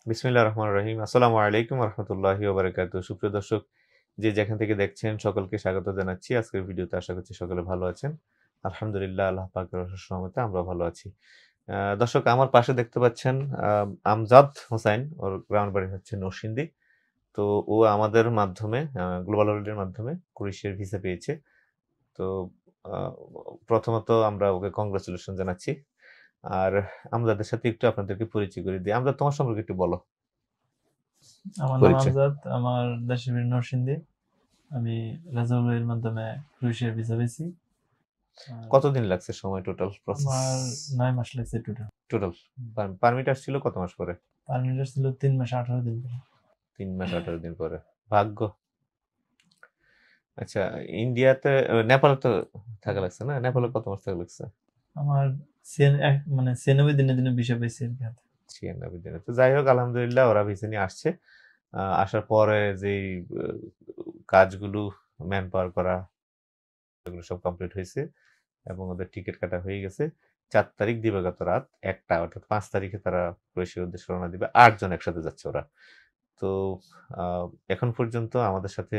বিসমিল্লাহির রহমানির রহিম। আসসালামু আলাইকুম ওয়া রাহমাতুল্লাহি ওয়া বারাকাতুহু। সুপ্রিয় দর্শক, যে যেখান থেকে দেখছেন সকলকে স্বাগত জানাচ্ছি। আজকের ভিডিওতে আশা করছি সকলে ভালো আছেন। আলহামদুলিল্লাহ, আল্লাহ পাকের অশেষ রহমতে আমরা ভালো আছি। দর্শক, আমার পাশে দেখতে পাচ্ছেন আমজাদ হোসাইন, ওর গ্রামের বাড়ি হচ্ছে নরসিংদী। তো ও আমাদের মাধ্যমে গ্লোবাল হলিডের মাধ্যমে ক্রোয়েশিয়ার ভিসা পেয়েছে। তো আহ, প্রথমত আমরা ওকে কংগ্রাচুলেশন জানাচ্ছি। আর আমজাদের সাথে একটু আপনাদেরকে পরিচয় করে দিই। আমজাদ, তোমার সম্পর্কে একটু বলো। আমার নাম পরিচয়। আমজাদ, আমার দেশের বাড়ি নরসিংদী। আমি রাজাউলের মাধ্যমে ক্রোয়েশিয়ার ভিসা পেয়েছি। কতদিন লাগছে সময় টোটাল প্রসেস? আমার 9 মাস লাগছে টোটাল। টোটাল পারমিট আসছিল কত মাস পরে? পারমিট ছিল 3 মাস 18 দিন পরে। 3 মাস 18 দিন পরে। ভাগ্য। আচ্ছা, ইন্ডিয়াতে নেপালে তো থাকা লাগছে না? নেপালে কত মাস থাকা লাগছে? আমার 96 দিনে দিনে ভিসা পেয়েছি আর কি হাতে। 96 দিনে। তো যাই হোক, আলহামদুলিল্লাহ ওরা ভিসা নিয়ে আসছে। আসার পরে যেই কাজগুলো, ম্যান পাওয়ার করা, এগুলো সব কমপ্লিট হয়েছে এবং ওদের টিকিট কাটা হয়ে গেছে। 4 তারিখ দিবাগত রাত 1টা, অর্থাৎ 5 তারিখে তারা ক্রোয়েশিয়ার উদ্দেশ্যে রওনা দিবে। 8 জন একসাথে যাচ্ছে ওরা। তো এখন পর্যন্ত আমাদের সাথে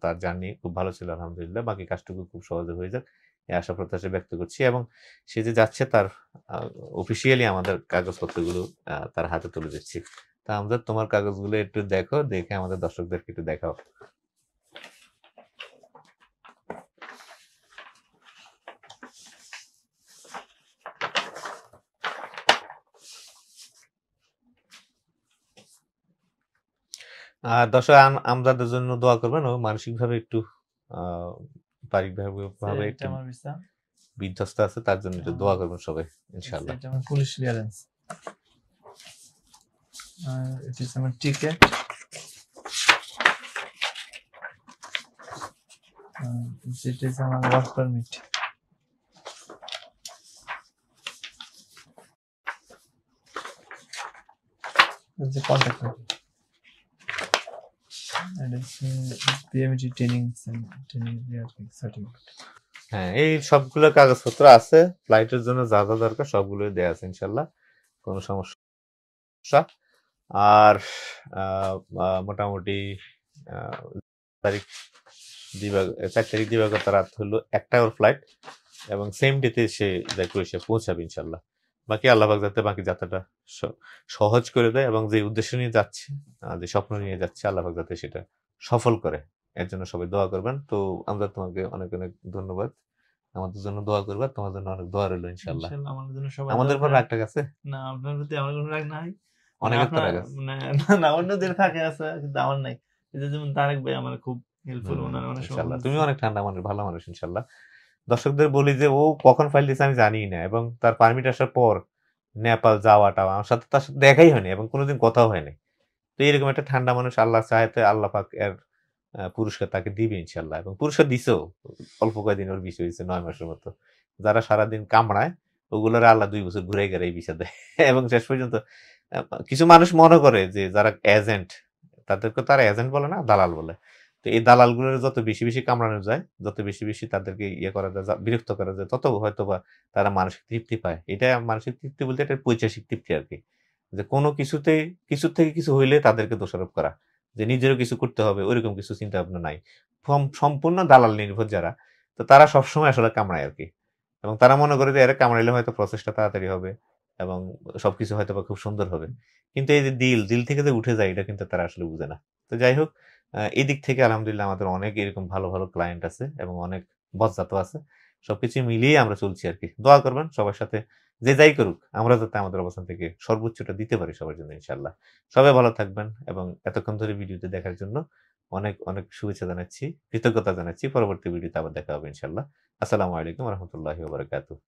তার জার্নি খুব ভালো ছিল আলহামদুলিল্লাহ। বাকি কাজটুকু খুব সহজে হয়ে যাক এই আশা প্রত্যাশা ব্যক্ত করছি। এবং সে যে যাচ্ছে তার অফিসিয়ালি আমাদের কাগজপত্রগুলো তার হাতে তুলে দিচ্ছি। তা আমাদের তোমার কাগজগুলো একটু দেখো, দেখে আমাদের দর্শকদেরকে একটু দেখাও। আর দর্শক, আমজাদের জন্য দোয়া করবেন। ও মানসিকভাবে একটু পারিবারিকভাবে এটা একটু আমার ভিসা। বিধ্বস্ত আছে, তার জন্য একটু দোয়া করবেন সবাই ইনশাআল্লাহ। এটা আমার পুলিশ ক্লিয়ারেন্স। আর এটা আমার টিকেট। যেটা আমার ওয়ার্ক পারমিট। যে কন্টাক্ট পিএমজি ট্রেনিং সার্টিফিকেট। হ্যাঁ, এই সবগুলো কাগজপত্র আছে। ফ্লাইটের জন্য যা যা দরকার সবগুলো দেয়া আছে ইনশাল্লাহ, কোনো সমস্যা। আর মোটামুটি 4 তারিখ দিবাগত রাত হলো 1টা ওর ফ্লাইট, এবং সেম ডেতে সে ক্রোয়েশিয়া পৌঁছাবে ইনশাল্লাহ। বাকি আল্লাহ পাক যাতে বাকি যাত্রাটা সহজ করে দেয়, এবং যে উদ্দেশ্য নিয়ে যাচ্ছে, যে স্বপ্ন নিয়ে যাচ্ছে, আল্লাহ পাক যাতে সেটা সফল করে, এর জন্য সবাই দোয়া করবেন। তো আমরা তোমাকে অনেক অনেক ধন্যবাদ। আমাদের জন্য দোয়া করবা, তোমার জন্য অনেক দোয়া রইল ইনশাআল্লাহ। আমাদের জন্য সবাই আমাদের উপর রাগটা আছে না, আপনার প্রতি আমার কোনো রাগ নাই। অনেকের তো রাগ আছে। না, অন্যদের থাকে আছে, কিন্তু আমার নাই। এই যে যেমন তারেক ভাই আমার খুব হেল্পফুল, ওনার অনেক ইনশাআল্লাহ। সময় তুমি অনেক ঠান্ডা মানুষ, ভালো মানুষ ইনশাআল্লাহ। দর্শকদের বলি যে ও কখন ফাইল দিয়েছে আমি জানি না, এবং তার পারমিট আসার পর নেপাল যাওয়াটা আমার সাথে তার সাথে দেখাই হয়নি এবং কোনোদিন কথাও হয়নি। তো এরকম একটা ঠান্ডা মানুষ, আল্লাহ চাইতে আল্লাহ পাক এর পুরস্কার তাকে দিবে ইনশাল্লাহ, এবং পুরস্কার দিছেও। অল্প কয়েকদিন ওর বিষয় হয়েছে 9 মাসের মতো। যারা সারাদিন কামড়ায় ওগুলোর আল্লাহ 2 বছর ঘুরে গেলে এই বিষয় দেয়। এবং শেষ পর্যন্ত কিছু মানুষ মনে করে যে যারা এজেন্ট, তাদেরকে তারা এজেন্ট বলে না, দালাল বলে। তো এই দালালগুলোর যত বেশি বেশি কামড়ানো যায়, যত বেশি বেশি তাদেরকে ইয়ে করা যায়, বিরক্ত করা যায়, তত হয়তো বা তারা মানসিক তৃপ্তি পায়। এটা মানসিক তৃপ্তি বলতে এটা পৈশাসিক তৃপ্তি আর কি। যে কোনো কিছুর থেকে কিছু হইলে তাদেরকে দোষারোপ করা, যে নিজেরও কিছু করতে হবে, ওইরকম কিছু চিন্তা ভাবনা নাই। সম্পূর্ণ দালাল নির্ভর যারা, তো তারা সবসময় আসলে কামড়ায় আর কি। এবং তারা মনে করে যে এরা কামড়াইলে হয়তো প্রসেসটা তাড়াতাড়ি হবে এবং সবকিছু হয়তো বা খুব সুন্দর হবে। কিন্তু এই যে দিল থেকে যে উঠে যায়, এটা কিন্তু তারা আসলে বুঝে না। তো যাই হোক, এই দিক থেকে আলহামদুলিল্লাহ আমাদের অনেক এরকম ভালো ভালো ক্লায়েন্ট আছে এবং অনেক বজ্জাতও আছে। সবকিছু মিলিয়ে আমরা চলছি আর কি। দোয়া করবেন সবার সাথে, যে যাই করুক আমরা যাতে আমাদের অবস্থান থেকে সর্বোচ্চটা দিতে পারি সবার জন্য ইনশাল্লাহ। সবাই ভালো থাকবেন, এবং এতক্ষণ ধরে ভিডিওটি দেখার জন্য অনেক অনেক শুভেচ্ছা জানাচ্ছি, কৃতজ্ঞতা জানাচ্ছি। পরবর্তী ভিডিওতে আবার দেখা হবে ইনশাল্লাহ। আসসালামু আলাইকুম রহমতুল্লাহি ওয়া বারাকাতুহু।